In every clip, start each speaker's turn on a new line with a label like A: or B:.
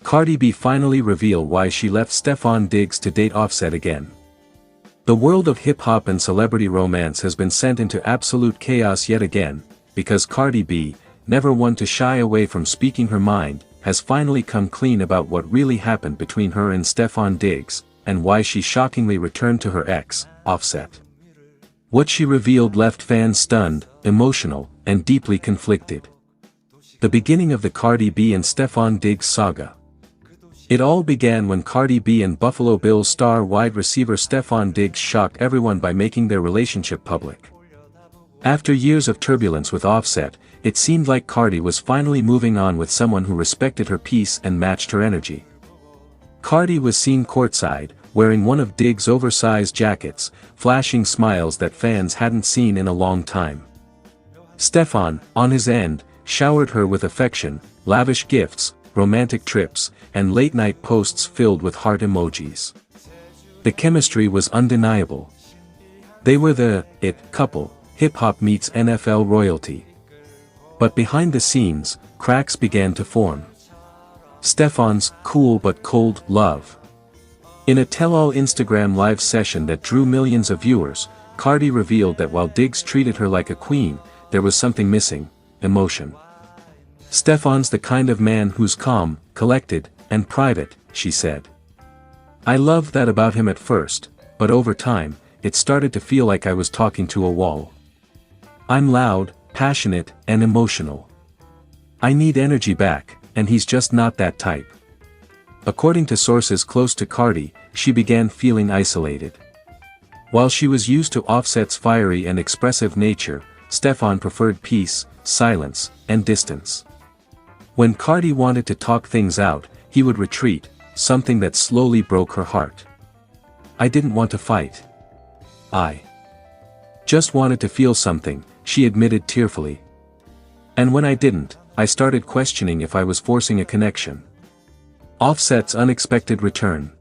A: Cardi B finally revealed why she left Stefon Diggs to date Offset again. The world of hip-hop and celebrity romance has been sent into absolute chaos yet again, because Cardi B, never one to shy away from speaking her mind, has finally come clean about what really happened between her and Stefon Diggs, and why she shockingly returned to her ex, Offset. What she revealed left fans stunned, emotional, and deeply conflicted. The beginning of the Cardi B and Stefon Diggs saga. It all began when Cardi B and Buffalo Bills star wide receiver Stefon Diggs shocked everyone by making their relationship public. After years of turbulence with Offset, it seemed like Cardi was finally moving on with someone who respected her peace and matched her energy. Cardi was seen courtside, wearing one of Diggs' oversized jackets, flashing smiles that fans hadn't seen in a long time. Stefon, on his end, showered her with affection, lavish gifts, romantic trips, and late-night posts filled with heart emojis. The chemistry was undeniable. They were the it couple, hip-hop meets NFL royalty. But behind the scenes, cracks began to form. Stefon's cool but cold love. In a tell-all Instagram live session that drew millions of viewers, Cardi revealed that while Diggs treated her like a queen, there was something missing: emotion. Stefon's the kind of man who's calm, collected, and private, she said. I loved that about him at first, but over time, it started to feel like I was talking to a wall. I'm loud, passionate, and emotional. I need energy back, and he's just not that type. According to sources close to Cardi, she began feeling isolated. While she was used to Offset's fiery and expressive nature, Stefon preferred peace, silence, and distance. When Cardi wanted to talk things out, he would retreat, something that slowly broke her heart. I didn't want to fight. I just wanted to feel something, she admitted tearfully. And when I didn't, I started questioning if I was forcing a connection. Offset's unexpected return.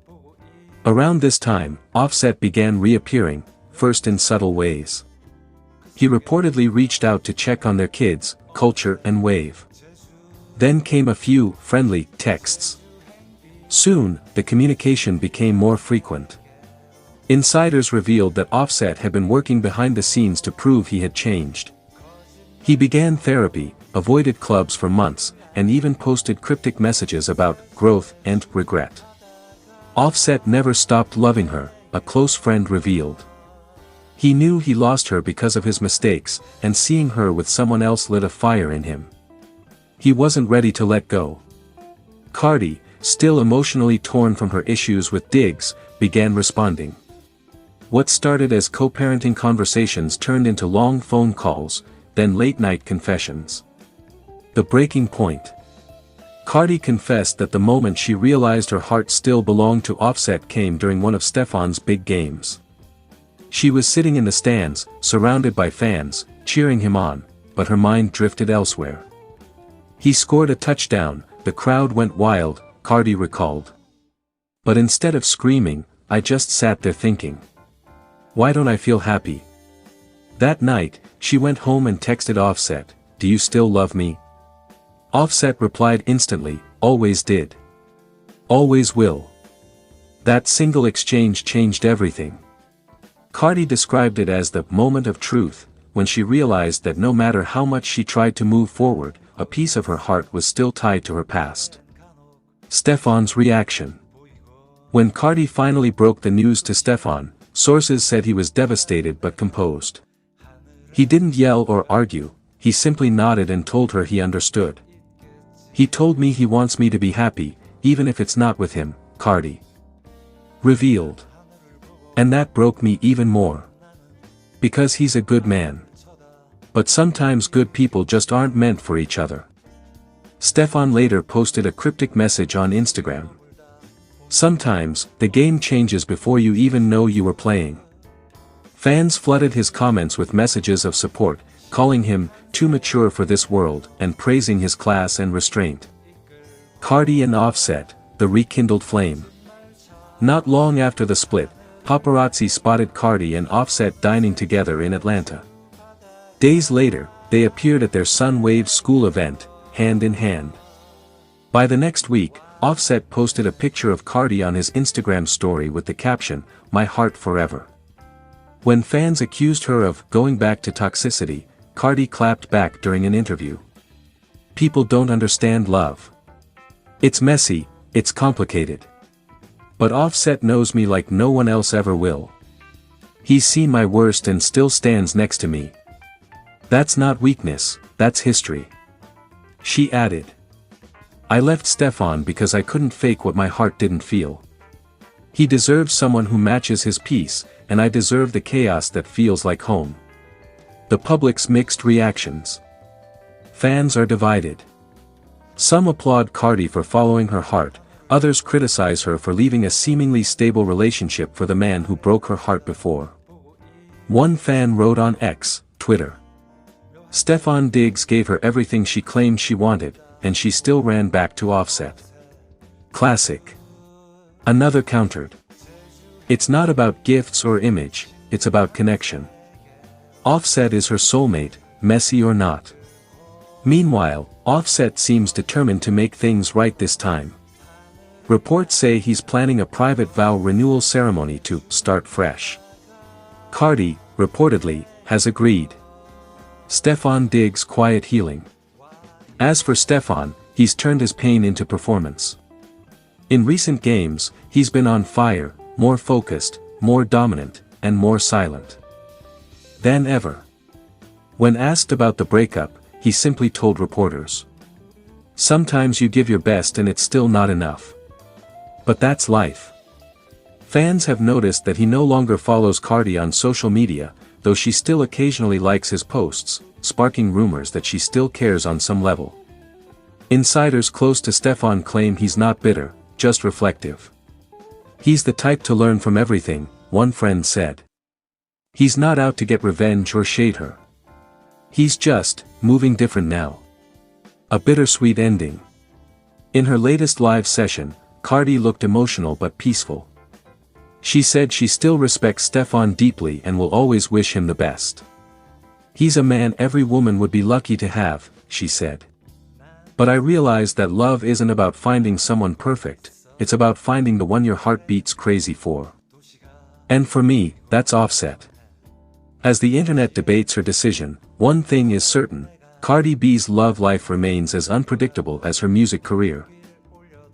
A: Around this time, Offset began reappearing, first in subtle ways. He reportedly reached out to check on their kids, Culture and Wave. Then came a few friendly texts. Soon, the communication became more frequent. Insiders revealed that Offset had been working behind the scenes to prove he had changed. He began therapy, avoided clubs for months, and even posted cryptic messages about growth and regret. Offset never stopped loving her, a close friend revealed. He knew he lost her because of his mistakes, and seeing her with someone else lit a fire in him. He wasn't ready to let go. Cardi, still emotionally torn from her issues with Diggs, began responding. What started as co-parenting conversations turned into long phone calls, then late-night confessions. The breaking point. Cardi confessed that the moment she realized her heart still belonged to Offset came during one of Stefon's big games. She was sitting in the stands, surrounded by fans, cheering him on, but her mind drifted elsewhere. He scored a touchdown, the crowd went wild, Cardi recalled. But instead of screaming, I just sat there thinking. Why don't I feel happy? That night, she went home and texted Offset, "Do you still love me?" Offset replied instantly, "Always did. Always will." That single exchange changed everything. Cardi described it as the moment of truth, when she realized that no matter how much she tried to move forward, a piece of her heart was still tied to her past. Stefon's reaction. When Cardi finally broke the news to Stefon, sources said he was devastated but composed. He didn't yell or argue, he simply nodded and told her he understood. He told me he wants me to be happy, even if it's not with him, Cardi revealed. And that broke me even more. Because he's a good man. But sometimes good people just aren't meant for each other. Stefon later posted a cryptic message on Instagram. Sometimes, the game changes before you even know you were playing. Fans flooded his comments with messages of support, calling him too mature for this world and praising his class and restraint. Cardi and Offset, the rekindled flame. Not long after the split, paparazzi spotted Cardi and Offset dining together in Atlanta. Days later, they appeared at their son Wave's school event, hand in hand. By the next week, Offset posted a picture of Cardi on his Instagram story with the caption, "My heart forever." When fans accused her of going back to toxicity, Cardi clapped back during an interview. "People don't understand love. It's messy, it's complicated. But Offset knows me like no one else ever will. He's seen my worst and still stands next to me. That's not weakness, that's history." She added, "I left Stefan because I couldn't fake what my heart didn't feel. He deserves someone who matches his peace, and I deserve the chaos that feels like home." The public's mixed reactions. Fans are divided. Some applaud Cardi for following her heart, others criticize her for leaving a seemingly stable relationship for the man who broke her heart before. One fan wrote on X, Twitter, "Stefan Diggs gave her everything she claimed she wanted, and she still ran back to Offset. Classic." Another countered, "It's not about gifts or image, it's about connection. Offset is her soulmate, messy or not." Meanwhile, Offset seems determined to make things right this time. Reports say he's planning a private vow renewal ceremony to start fresh. Cardi, reportedly, has agreed. Stefan Diggs' quiet healing. As for Stefan, he's turned his pain into performance. In recent games, he's been on fire, more focused, more dominant, and more silent than ever. When asked about the breakup, he simply told reporters, "Sometimes you give your best and it's still not enough. But that's life." Fans have noticed that he no longer follows Cardi on social media, though she still occasionally likes his posts, sparking rumors that she still cares on some level. Insiders close to Stefan claim he's not bitter, just reflective. "He's the type to learn from everything," one friend said. "He's not out to get revenge or shade her. He's just moving different now." A bittersweet ending. In her latest live session, Cardi looked emotional but peaceful. She said she still respects Stefan deeply and will always wish him the best. "He's a man every woman would be lucky to have," she said. "But I realize that love isn't about finding someone perfect, it's about finding the one your heart beats crazy for. And for me, that's Offset." As the internet debates her decision, one thing is certain, Cardi B's love life remains as unpredictable as her music career.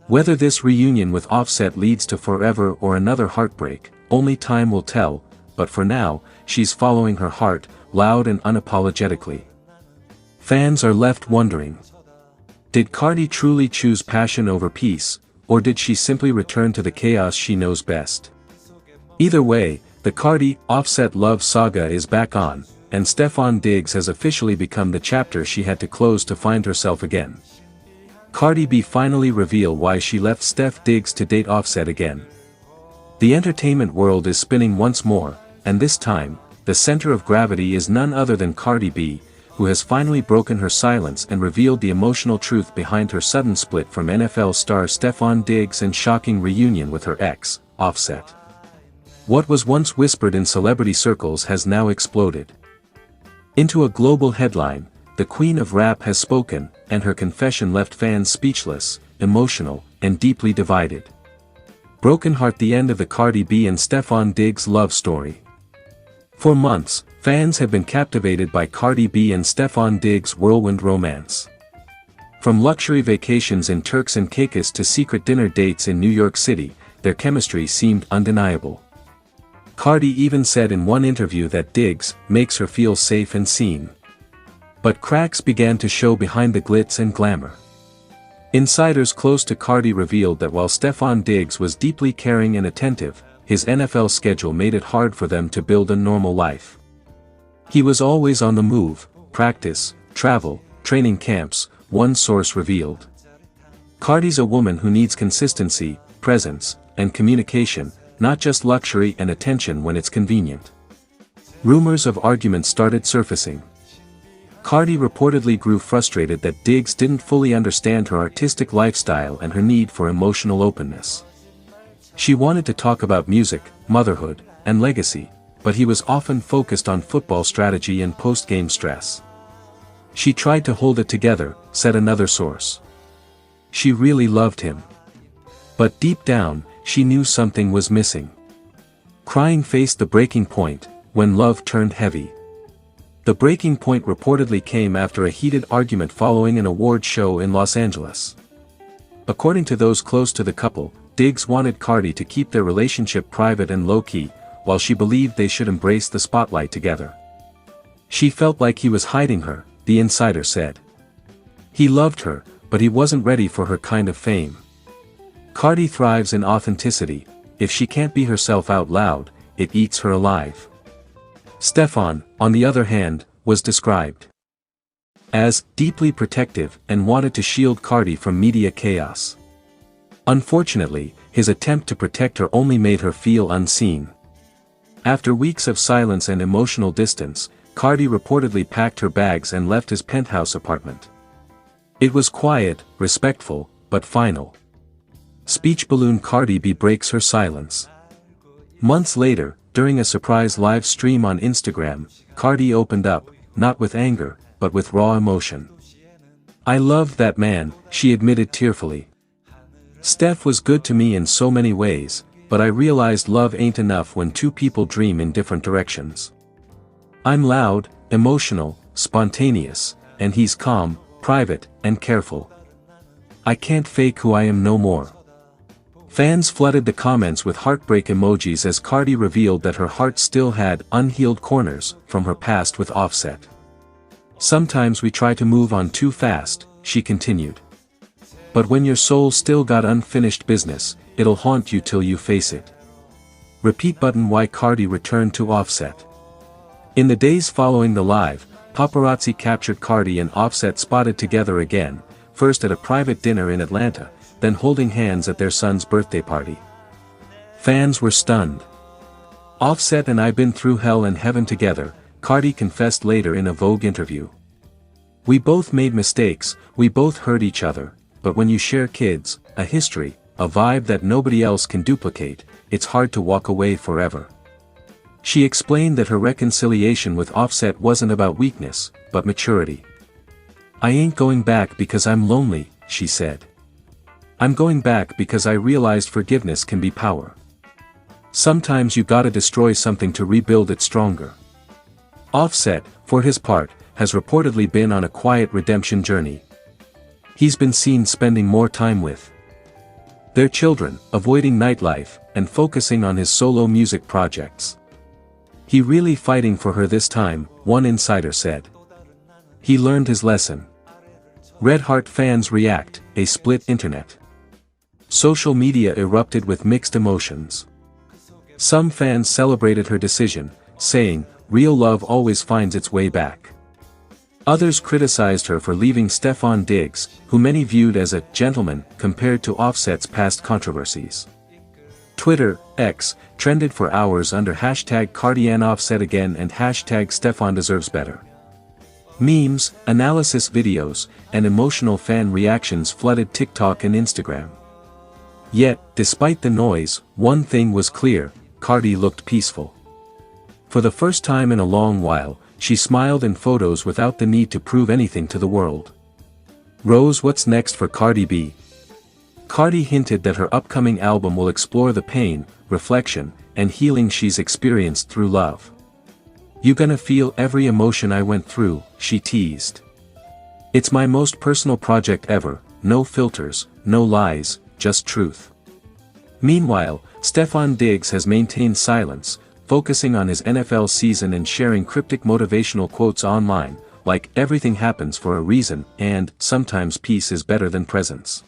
A: Whether this reunion with Offset leads to forever or another heartbreak, only time will tell, but for now, she's following her heart, loud and unapologetically. Fans are left wondering, did Cardi truly choose passion over peace, or did she simply return to the chaos she knows best? Either way, the Cardi-Offset love saga is back on, and Stefan Diggs has officially become the chapter she had to close to find herself again. Cardi B finally revealed why she left Stef Diggs to date Offset again. The entertainment world is spinning once more, and this time, the center of gravity is none other than Cardi B, who has finally broken her silence and revealed the emotional truth behind her sudden split from NFL star Stefan Diggs and shocking reunion with her ex, Offset. What was once whispered in celebrity circles has now exploded into a global headline. The Queen of Rap has spoken, and her confession left fans speechless, emotional, and deeply divided. Broken heart: the end of the Cardi B and Stefan Diggs love story. For months, fans have been captivated by Cardi B and Stefan Diggs' whirlwind romance. From luxury vacations in Turks and Caicos to secret dinner dates in New York City, their chemistry seemed undeniable. Cardi even said in one interview that Diggs makes her feel safe and seen. But cracks began to show behind the glitz and glamour. Insiders close to Cardi revealed that while Stefan Diggs was deeply caring and attentive, his NFL schedule made it hard for them to build a normal life. He was always on the move, practice, travel, training camps, one source revealed. Cardi's a woman who needs consistency, presence, and communication, not just luxury and attention when it's convenient. Rumors of arguments started surfacing. Cardi reportedly grew frustrated that Diggs didn't fully understand her artistic lifestyle and her need for emotional openness. She wanted to talk about music, motherhood, and legacy, but he was often focused on football strategy and post-game stress. She tried to hold it together, said another source. She really loved him. But deep down, she knew something was missing. Crying faced the breaking point, when love turned heavy. The breaking point reportedly came after a heated argument following an award show in Los Angeles. According to those close to the couple, Diggs wanted Cardi to keep their relationship private and low-key, while she believed they should embrace the spotlight together. She felt like he was hiding her, the insider said. He loved her, but he wasn't ready for her kind of fame. Cardi thrives in authenticity. If she can't be herself out loud, it eats her alive. Stefan, on the other hand, was described as deeply protective and wanted to shield Cardi from media chaos. Unfortunately, his attempt to protect her only made her feel unseen. After weeks of silence and emotional distance, Cardi reportedly packed her bags and left his penthouse apartment. It was quiet, respectful, but final. Speech balloon Cardi B breaks her silence. Months later, during a surprise live stream on Instagram, Cardi opened up, not with anger, but with raw emotion. "I loved that man," she admitted tearfully. "Stef was good to me in so many ways, but I realized love ain't enough when two people dream in different directions. I'm loud, emotional, spontaneous, and he's calm, private, and careful. I can't fake who I am no more." Fans flooded the comments with heartbreak emojis as Cardi revealed that her heart still had unhealed corners from her past with Offset. "Sometimes we try to move on too fast," she continued. "But when your soul still got unfinished business, it'll haunt you till you face it." Repeat button why Cardi returned to Offset. In the days following the live, paparazzi captured Cardi and Offset spotted together again, first at a private dinner in Atlanta, then holding hands at their son's birthday party. Fans were stunned. "Offset and I been through hell and heaven together," Cardi confessed later in a Vogue interview. "We both made mistakes, we both hurt each other, but when you share kids, a history, a vibe that nobody else can duplicate, it's hard to walk away forever." She explained that her reconciliation with Offset wasn't about weakness, but maturity. "I ain't going back because I'm lonely," she said. "I'm going back because I realized forgiveness can be power. Sometimes you gotta destroy something to rebuild it stronger." Offset, for his part, has reportedly been on a quiet redemption journey. He's been seen spending more time with their children, avoiding nightlife, and focusing on his solo music projects. "He really fighting for her this time," one insider said. "He learned his lesson." Red Heart fans react, a split internet. Social media erupted with mixed emotions. Some fans celebrated her decision, saying, "Real love always finds its way back." Others criticized her for leaving Stefan Diggs, who many viewed as a gentleman compared to Offset's past controversies. Twitter, X, trended for hours under hashtag #CardiAndOffset again and hashtag #StefanDeservesBetter. Memes, analysis videos, and emotional fan reactions flooded TikTok and Instagram. Yet, despite the noise, one thing was clear: Cardi looked peaceful. For the first time in a long while, she smiled in photos without the need to prove anything to the world. Rose, what's next for Cardi B? Cardi hinted that her upcoming album will explore the pain, reflection, and healing she's experienced through love. "You gonna feel every emotion I went through," she teased. "It's my most personal project ever, no filters, no lies, just truth." Meanwhile, Stefan Diggs has maintained silence, focusing on his NFL season and sharing cryptic motivational quotes online, like "everything happens for a reason" and "sometimes peace is better than presence."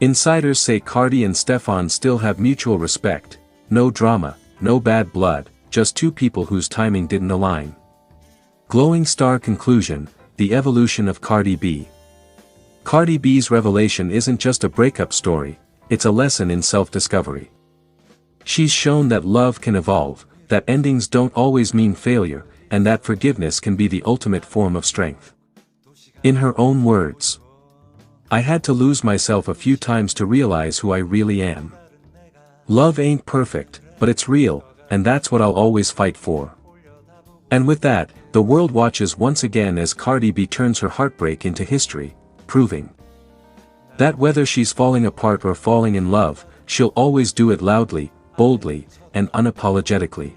A: Insiders say Cardi and Stefan still have mutual respect, no drama, no bad blood, just two people whose timing didn't align. Glowing star conclusion: the evolution of Cardi B. Cardi B's revelation isn't just a breakup story, it's a lesson in self-discovery. She's shown that love can evolve, that endings don't always mean failure, and that forgiveness can be the ultimate form of strength. In her own words, "I had to lose myself a few times to realize who I really am. Love ain't perfect, but it's real, and that's what I'll always fight for." And with that, the world watches once again as Cardi B turns her heartbreak into history, proving That whether she's falling apart or falling in love, she'll always do it loudly, boldly, and unapologetically.